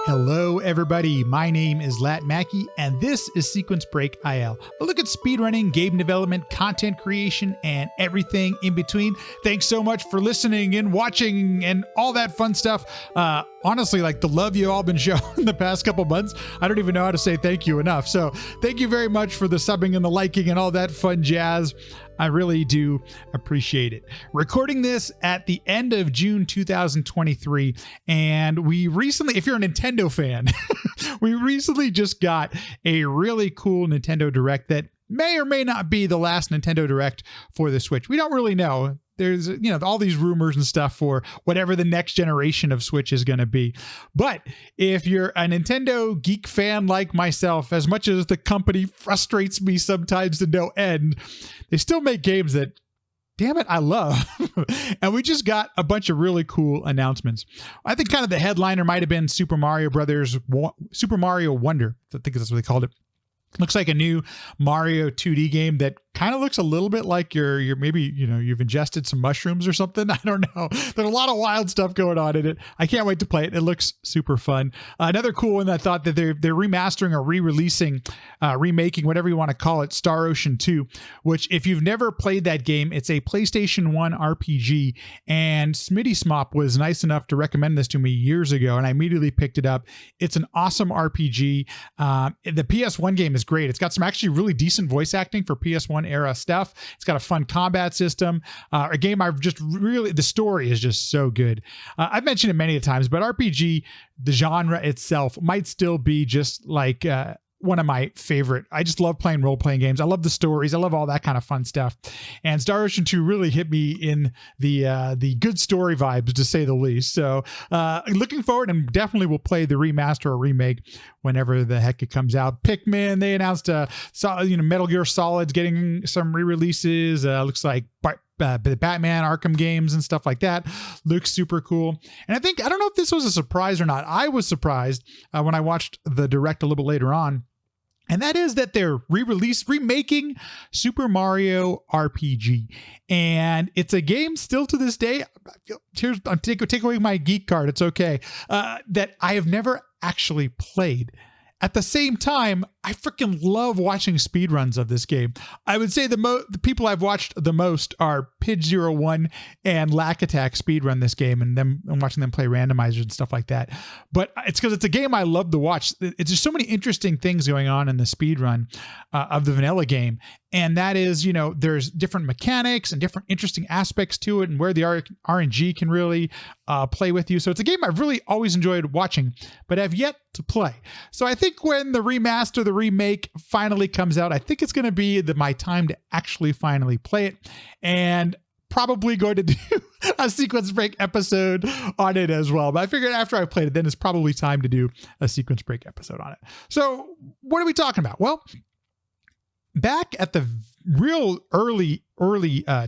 Hello everybody, my name is Lat Mackey and this is Sequence Break IL, a look at speedrunning, game development, content creation, and everything in between. Thanks so much for listening and watching and all that fun stuff. Honestly, like the love you all been showing the past couple months, I don't even know how to say thank you enough. So thank you very much for the subbing and the liking and all that fun jazz. I really do appreciate it. Recording this at the end of June 2023, and we recently, if you're a Nintendo fan, we recently just got a really cool Nintendo Direct that may or may not be the last Nintendo Direct for the Switch. We don't really know. There's, all these rumors and stuff for whatever the next generation of Switch is going to be. But if you're a Nintendo geek fan like myself, as much as the company frustrates me sometimes to no end, they still make games that, damn it, I love. And we just got a bunch of really cool announcements. I think kind of the headliner might have been Super Mario Wonder. I think that's what they called it. Looks like a new Mario 2D game that kind of looks a little bit like you're maybe, you've ingested some mushrooms or something. I don't know. There's a lot of wild stuff going on in it. I can't wait to play it. It looks super fun. Another cool one that I thought that they're remastering or re-releasing, remaking, whatever you want to call it, Star Ocean 2, which if you've never played that game, it's a PlayStation 1 RPG, and Smitty Smop was nice enough to recommend this to me years ago, and I immediately picked it up. It's an awesome RPG. The PS1 game is great. It's got some actually really decent voice acting for PS1 era stuff. It's got a fun combat system. A game I've just really, the story is just so good. I've mentioned it many times, but RPG, the genre itself, might still be just like one of my favorite. I just love playing role-playing games. I love the stories. I love all that kind of fun stuff. And Star Ocean 2 really hit me in the good story vibes, to say the least. So looking forward, and definitely will play the remaster or remake whenever the heck it comes out. Pikmin, they announced Metal Gear Solid's getting some re-releases. Looks like the Batman Arkham games and stuff like that looks super cool. And I don't know if this was a surprise or not. I was surprised when I watched the Direct a little bit later on. And that is that they're remaking Super Mario RPG. And it's a game still to this day. Take away my geek card. It's okay. That I have never actually played. At the same time, I freaking love watching speedruns of this game. I would say the people I've watched the most are Pidge01 and Lack Attack speedrun this game, and watching them play randomizers and stuff like that. But it's because it's a game I love to watch. It's just so many interesting things going on in the speedrun of the vanilla game. And that is, there's different mechanics and different interesting aspects to it, and where the RNG can really play with you. So it's a game I've really always enjoyed watching, but have yet to play. So I think when the remaster, the remake finally comes out, I think it's going to be my time to actually finally play it, and probably going to do a Sequence Break episode on it as well. But I figured after I've played it, then it's probably time to do a Sequence Break episode on it. So what are we talking about? Well, back at the real early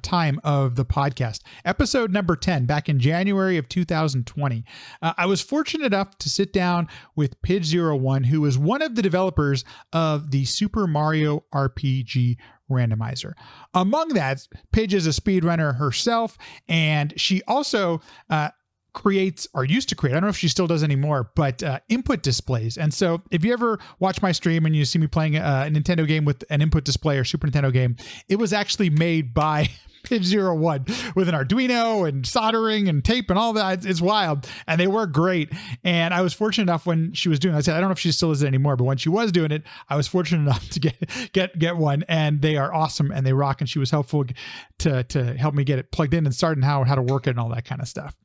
time of the podcast, episode number 10, back in January of 2020, I was fortunate enough to sit down with Pidge01, who is one of the developers of the Super Mario RPG Randomizer. Among that, Pidge is a speedrunner herself, and she also creates, or used to create, I don't know if she still does anymore, but input displays. And so if you ever watch my stream and you see me playing a Nintendo game with an input display or Super Nintendo game, it was actually made by Pidge01 with an Arduino and soldering and tape and all that. It's wild, and they work great. And I was fortunate enough when she was doing it, I don't know if she still is it anymore, but when she was doing it, I was fortunate enough to get one, and they are awesome and they rock. And she was helpful to help me get it plugged in and started, and how to work it and all that kind of stuff.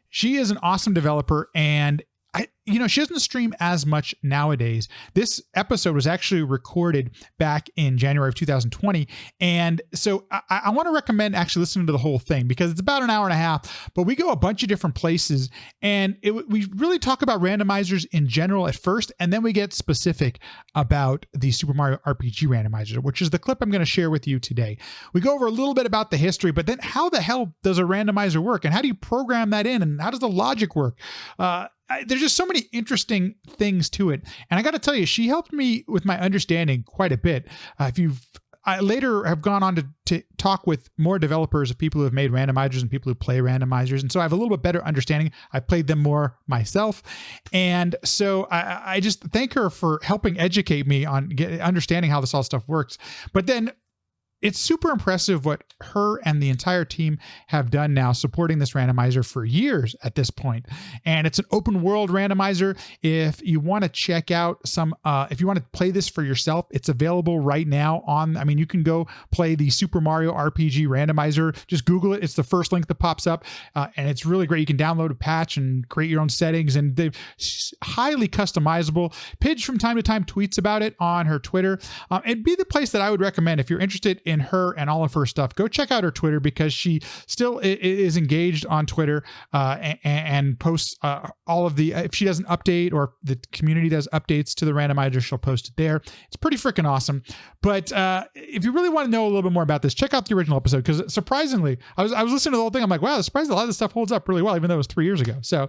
She is an awesome developer, and she doesn't stream as much nowadays. This episode was actually recorded back in January of 2020. And so I want to recommend actually listening to the whole thing, because it's about an hour and a half, but we go a bunch of different places, and we really talk about randomizers in general at first. And then we get specific about the Super Mario RPG Randomizer, which is the clip I'm going to share with you today. We go over a little bit about the history, but then how the hell does a randomizer work, and how do you program that in, and how does the logic work? There's just so many interesting things to it. And I got to tell you, she helped me with my understanding quite a bit. I later have gone on to talk with more developers of people who have made randomizers and people who play randomizers. And so I have a little bit better understanding. I played them more myself. And so I just thank her for helping educate me on understanding how this all stuff works. But then it's super impressive what her and the entire team have done now, supporting this randomizer for years at this point. And it's an open world randomizer. If you want to check out if you want to play this for yourself, it's available right now you can go play the Super Mario RPG Randomizer. Just Google it. It's the first link that pops up. And it's really great. You can download a patch and create your own settings, and they're highly customizable. Pidge from time to time tweets about it on her Twitter. It'd be the place that I would recommend if you're interested in her and all of her stuff. Go check out her Twitter, because she still is engaged on Twitter and posts all of the, if she does an update or the community does updates to the randomizer, she'll post it there. It's pretty freaking awesome. But if you really want to know a little bit more about this, check out the original episode, because surprisingly, I was listening to the whole thing. I'm like, wow, surprised a lot of this stuff holds up really well, even though it was 3 years ago. So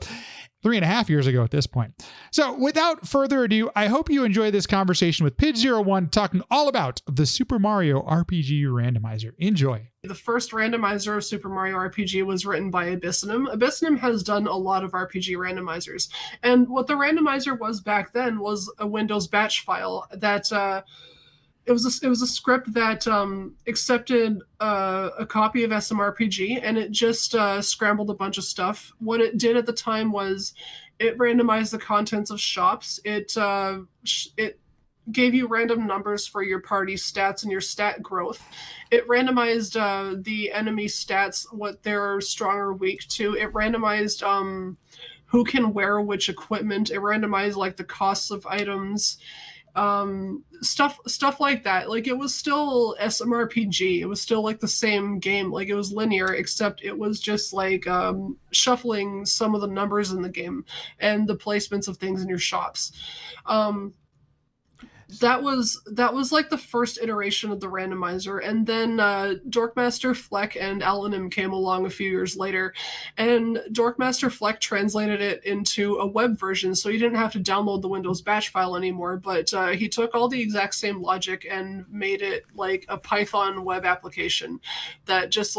3.5 years ago at this point. So without further ado, I hope you enjoy this conversation with Pidge01 talking all about the Super Mario RPG Randomizer. Enjoy. The first randomizer of Super Mario RPG was written by Abyssinium. Abyssinium has done a lot of RPG randomizers. And what the randomizer was back then was a Windows batch file that it was a script that accepted a copy of SMRPG, and it just scrambled a bunch of stuff. What it did at the time was it randomized the contents of shops. It gave you random numbers for your party stats and your stat growth. It randomized the enemy stats, what they're strong or weak to. It randomized who can wear which equipment. It randomized like the costs of items. Stuff like that. Like, it was still SMRPG. It was still like the same game. Like, it was linear, except it was just like shuffling some of the numbers in the game and the placements of things in your shops. That was like the first iteration of the randomizer, and then Dorkmaster Fleck and Alanim came along a few years later, and Dorkmaster Fleck translated it into a web version, so you didn't have to download the Windows batch file anymore, but he took all the exact same logic and made it like a Python web application that just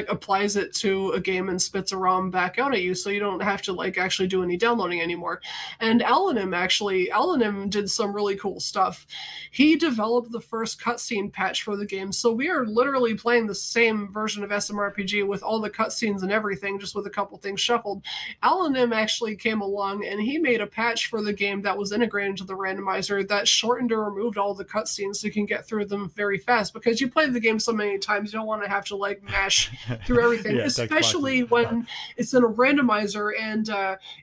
applies it to a game and spits a ROM back out at you, so you don't have to like actually do any downloading anymore. And Alanim did some really cool stuff. He developed the first cutscene patch for the game, so we are literally playing the same version of SMRPG with all the cutscenes and everything, just with a couple things shuffled. Alanim actually came along and he made a patch for the game that was integrated into the randomizer that shortened or removed all the cutscenes so you can get through them very fast, because you play the game so many times you don't want to have to like through everything, especially when it's in a randomizer and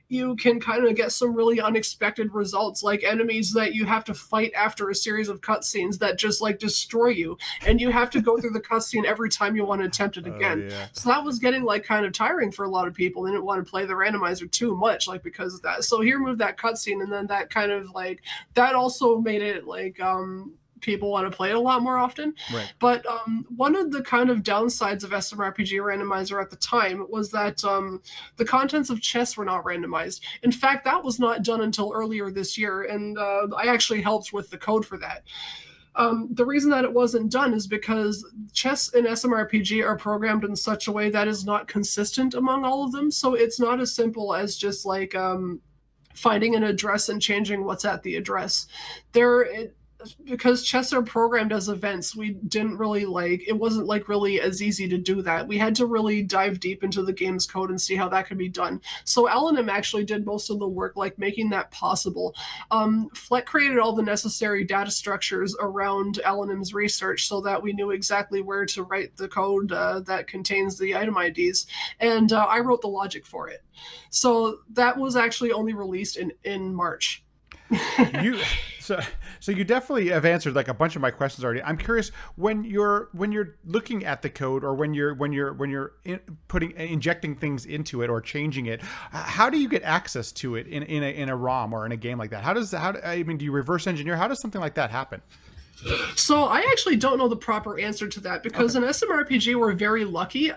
you can kind of get some really unexpected results, like enemies that you have to fight after a series of cutscenes that just like destroy you, and you have to go through the cutscene every time you want to attempt it again. So that was getting like kind of tiring for a lot of people. They didn't want to play the randomizer too much, like because of that. So he removed that cutscene, and then that kind of like that also made it like people want to play it a lot more often. Right. But one of the kind of downsides of SMRPG Randomizer at the time was that the contents of chess were not randomized. In fact, that was not done until earlier this year, and I actually helped with the code for that. The reason that it wasn't done is because chess and SMRPG are programmed in such a way that is not consistent among all of them, so it's not as simple as just like finding an address and changing what's at the address. Because chess are programmed as events, we didn't really it wasn't like really as easy to do that. We had to really dive deep into the game's code and see how that could be done. So Alanim actually did most of the work, like making that possible. Fleck created all the necessary data structures around Alanim's research so that we knew exactly where to write the code that contains the item IDs. And I wrote the logic for it. So that was actually only released in March. So you definitely have answered like a bunch of my questions already. I'm curious, when you're looking at the code, or when you're injecting things into it or changing it, how do you get access to it in a ROM or in a game like that? Do you reverse engineer? How does something like that happen? So I actually don't know the proper answer to that because in SMRPG we're very lucky.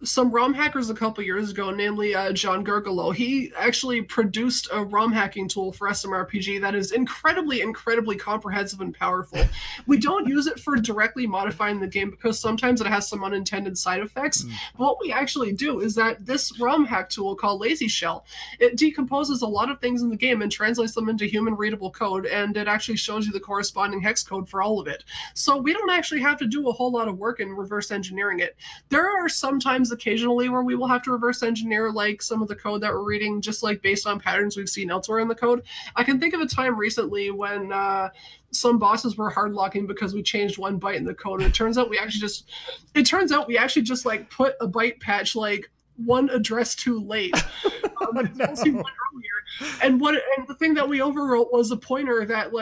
Some ROM hackers a couple years ago, namely John Gergolo, he actually produced a ROM hacking tool for SMRPG that is incredibly, incredibly comprehensive and powerful. We don't use it for directly modifying the game because sometimes it has some unintended side effects. But what we actually do is that this ROM hack tool called Lazy Shell, it decomposes a lot of things in the game and translates them into human readable code, and it actually shows you the corresponding hex code for all of it. So we don't actually have to do a whole lot of work in reverse engineering it. There are sometimes occasionally where we will have to reverse engineer like some of the code that we're reading, just like based on patterns we've seen elsewhere in the code. I can think of a time recently when some bosses were hard locking because we changed one byte in the code. And it turns out we actually just like put a byte patch like one address too late. No. And the thing that we overwrote was a pointer that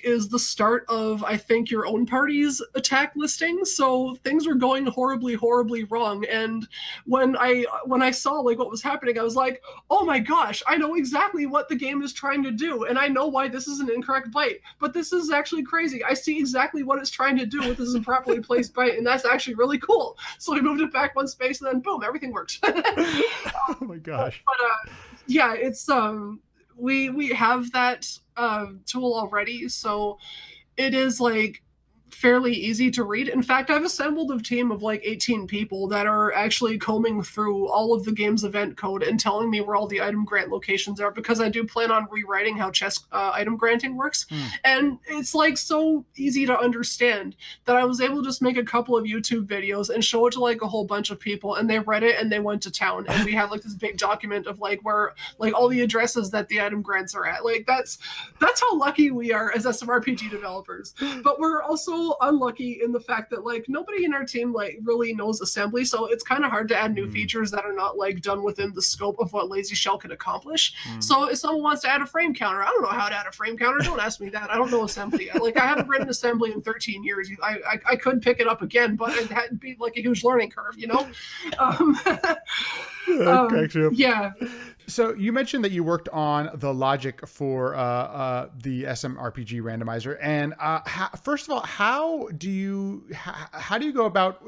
is the start of, I think, your own party's attack listing. So things were going horribly, horribly wrong. And when I saw like what was happening, I was like, oh my gosh, I know exactly what the game is trying to do, and I know why this is an incorrect byte. But this is actually crazy. I see exactly what it's trying to do with this improperly placed byte, and that's actually really cool. So I moved it back one space, and then boom, everything worked. Oh my gosh. But yeah, it's we have that tool already, so it is like fairly easy to read. In fact, I've assembled a team of like 18 people that are actually combing through all of the game's event code and telling me where all the item grant locations are, because I do plan on rewriting how chest item granting works. And it's like so easy to understand that I was able to just make a couple of YouTube videos and show it to like a whole bunch of people, and they read it and they went to town, and we have like this big document of like where like all the addresses that the item grants are at. Like that's how lucky we are as SMRPG developers. But we're also unlucky in the fact that like nobody in our team like really knows assembly, so it's kind of hard to add new features that are not like done within the scope of what Lazy Shell can accomplish. So if someone wants to add a frame counter, I don't know how to add a frame counter. Don't ask me that. I don't know assembly. Like I haven't written assembly in 13 years. I could pick it up again, but it had to be like a huge learning curve, you know. Yeah. So you mentioned that you worked on the logic for the SMRPG Randomizer, and first of all, how do you go about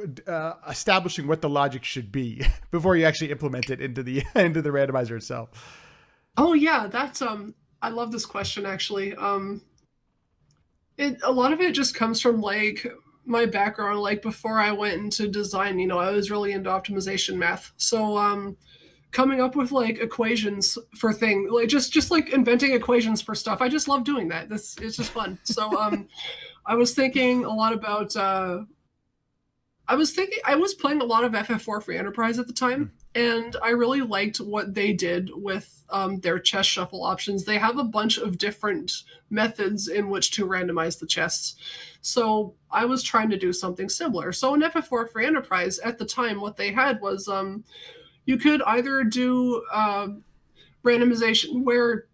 establishing what the logic should be before you actually implement it into the randomizer itself? Oh yeah, that's I love this question actually. A lot of it just comes from like my background. Like before I went into design, you know, I was really into optimization math, so coming up with like equations for things, like just like inventing equations for stuff. I just love doing that. It's just fun. So I was thinking a lot about I was playing a lot of FF4 Free Enterprise at the time, and I really liked what they did with their chest shuffle options. They have a bunch of different methods in which to randomize the chests. So I was trying to do something similar. So in FF4 Free Enterprise at the time, what they had was you could either do randomization where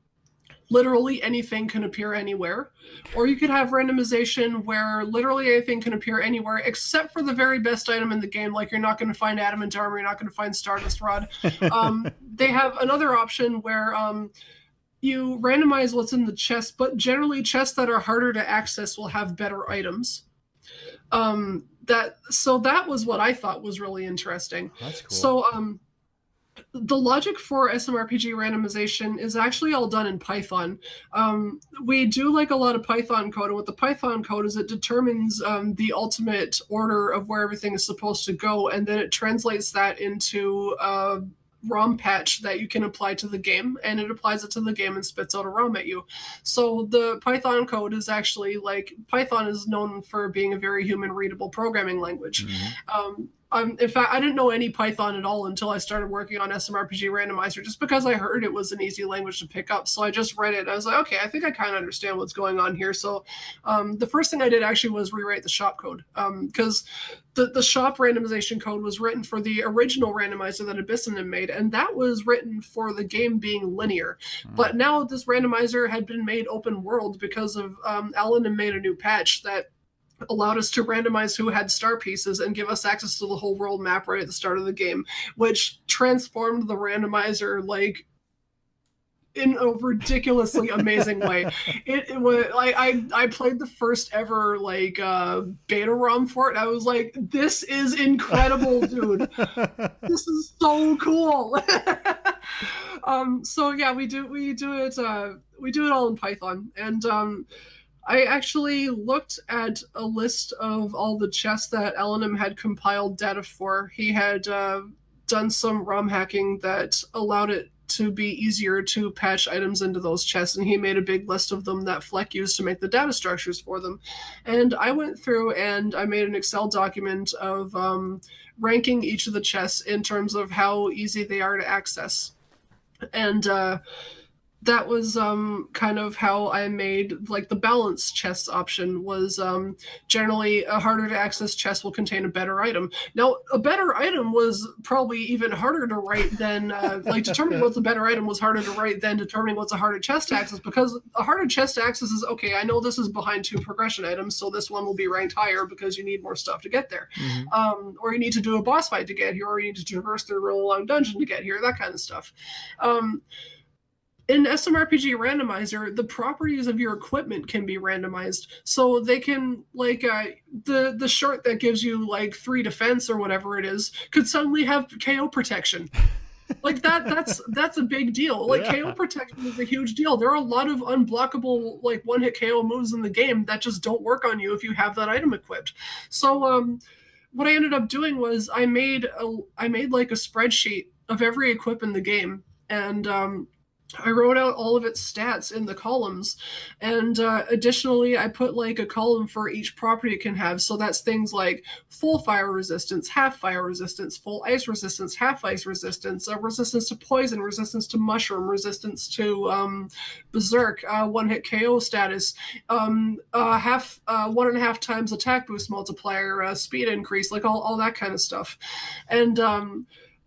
literally anything can appear anywhere, or you could have randomization where literally anything can appear anywhere except for the very best item in the game. Like you're not going to find adamant armor, you're not going to find Stardust Rod. They have another option where you randomize what's in the chest, but generally chests that are harder to access will have better items. That was what I thought was really interesting. That's cool. So the logic for SMRPG randomization is actually all done in Python. We do like a lot of Python code, and what the Python code is, it determines the ultimate order of where everything is supposed to go, and then it translates that into a ROM patch that you can apply to the game, and it applies it to the game and spits out a ROM at you. So the Python code is actually like, Python is known for being a very human readable programming language. In fact, I didn't know any Python at all until I started working on SMRPG Randomizer, just because I heard it was an easy language to pick up. So I just read it. I was like, okay, I think I kind of understand what's going on here. So the first thing I did actually was rewrite the shop code, because the shop randomization code was written for the original randomizer that Abyssinium made, and that was written for the game being linear. But now this randomizer had been made open world because of Alan made a new patch that allowed us to randomize who had star pieces and give us access to the whole world map right at the start of the game, which transformed the randomizer like in a ridiculously amazing way. It was I played the first ever like beta ROM for it. I was like, this is incredible, dude. This is so cool. So yeah, we do it all in Python, and I actually looked at a list of all the chests that Alanim had compiled data for. He had done some ROM hacking that allowed it to be easier to patch items into those chests, and he made a big list of them that Fleck used to make the data structures for them. And I went through and I made an Excel document of ranking each of the chests in terms of how easy they are to access. And that was kind of how I made like the balance chest option was generally a harder to access chest will contain a better item. Now, a better item was probably even harder to write than like determining what's a better item was harder to write than determining what's a harder chest to access, because a harder chest to access is, okay, I know this is behind 2 progression items, so this one will be ranked higher because you need more stuff to get there. Or you need to do a boss fight to get here, or you need to traverse through a really long dungeon to get here, that kind of stuff. In SMRPG Randomizer, the properties of your equipment can be randomized, so they can, like, the shirt that gives you like 3 defense or whatever it is could suddenly have KO protection. Like that's a big deal. Like, yeah. KO protection is a huge deal. There are a lot of unblockable like one-hit KO moves in the game that just don't work on you if you have that item equipped. So what I ended up doing was I made like a spreadsheet of every equip in the game, and I wrote out all of its stats in the columns, and additionally I put like a column for each property it can have. So that's things like full fire resistance, half fire resistance, full ice resistance, half ice resistance, resistance to poison, resistance to mushroom, resistance to berserk, one-hit KO status, 1.5 times attack boost multiplier, speed increase, like all that kind of stuff. And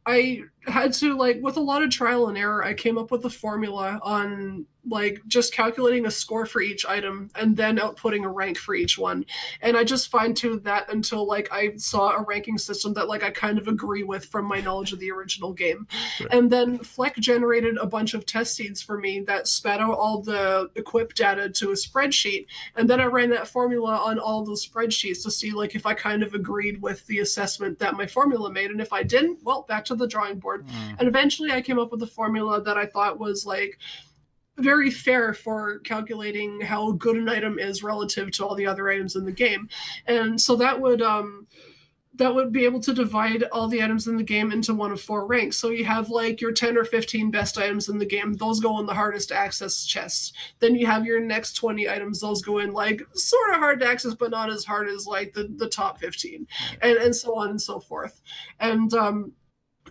I had to, like, with a lot of trial and error, I came up with a formula on like just calculating a score for each item and then outputting a rank for each one. And I just fine-tuned that until like I saw a ranking system that like I kind of agree with from my knowledge of the original game. Sure. And then Fleck generated a bunch of test seeds for me that spat out all the equip data to a spreadsheet. And then I ran that formula on all those spreadsheets to see like if I kind of agreed with the assessment that my formula made. And if I didn't, well, back to the drawing board. And eventually I came up with a formula that I thought was like very fair for calculating how good an item is relative to all the other items in the game. And so that would be able to divide all the items in the game into one of 4 ranks. So you have like your 10 or 15 best items in the game. Those go in the hardest to access chests. Then you have your next 20 items. Those go in like sort of hard to access, but not as hard as like the top 15, and so on and so forth. And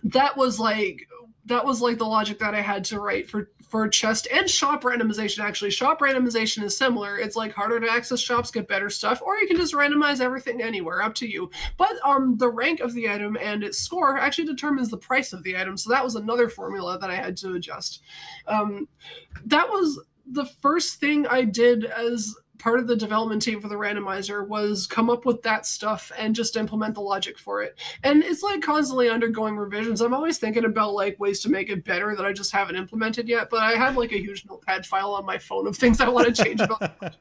that was like the logic that I had to write for chest and shop randomization. Actually, shop randomization is similar. It's like harder to access shops get better stuff, or you can just randomize everything anywhere, up to you. But the rank of the item and its score actually determines the price of the item. So that was another formula that I had to adjust. That was the first thing I did as part of the development team for the randomizer, was come up with that stuff and just implement the logic for it. And it's like constantly undergoing revisions. I'm always thinking about like ways to make it better that I just haven't implemented yet, but I have like a huge notepad file on my phone of things I want to change about.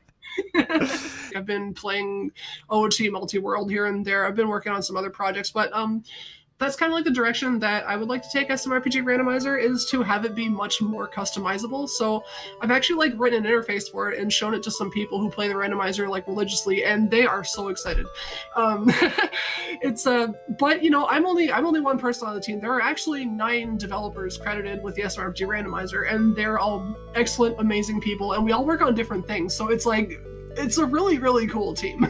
I've been playing OOT multi-world here and there. I've been working on some other projects, but that's kind of like the direction that I would like to take SMRPG Randomizer, is to have it be much more customizable. So I've actually like written an interface for it and shown it to some people who play the randomizer like religiously, and they are so excited. But you know, I'm only one person on the team. There are actually 9 developers credited with the SMRPG Randomizer, and they're all excellent, amazing people, and we all work on different things. So it's like, it's a really, really cool team.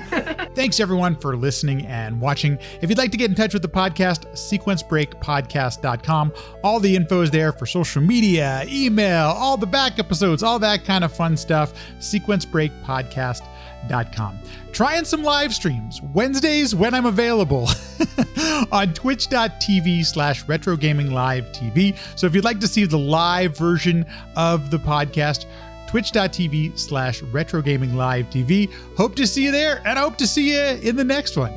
Thanks everyone for listening and watching. If you'd like to get in touch with the podcast, sequencebreakpodcast.com. All the info is there for social media, email, all the back episodes, all that kind of fun stuff. sequencebreakpodcast.com. Trying some live streams Wednesdays when I'm available on twitch.tv/retrogaminglivetv. So if you'd like to see the live version of the podcast, twitch.tv/retrogaminglivetv. Hope to see you there, and I hope to see you in the next one.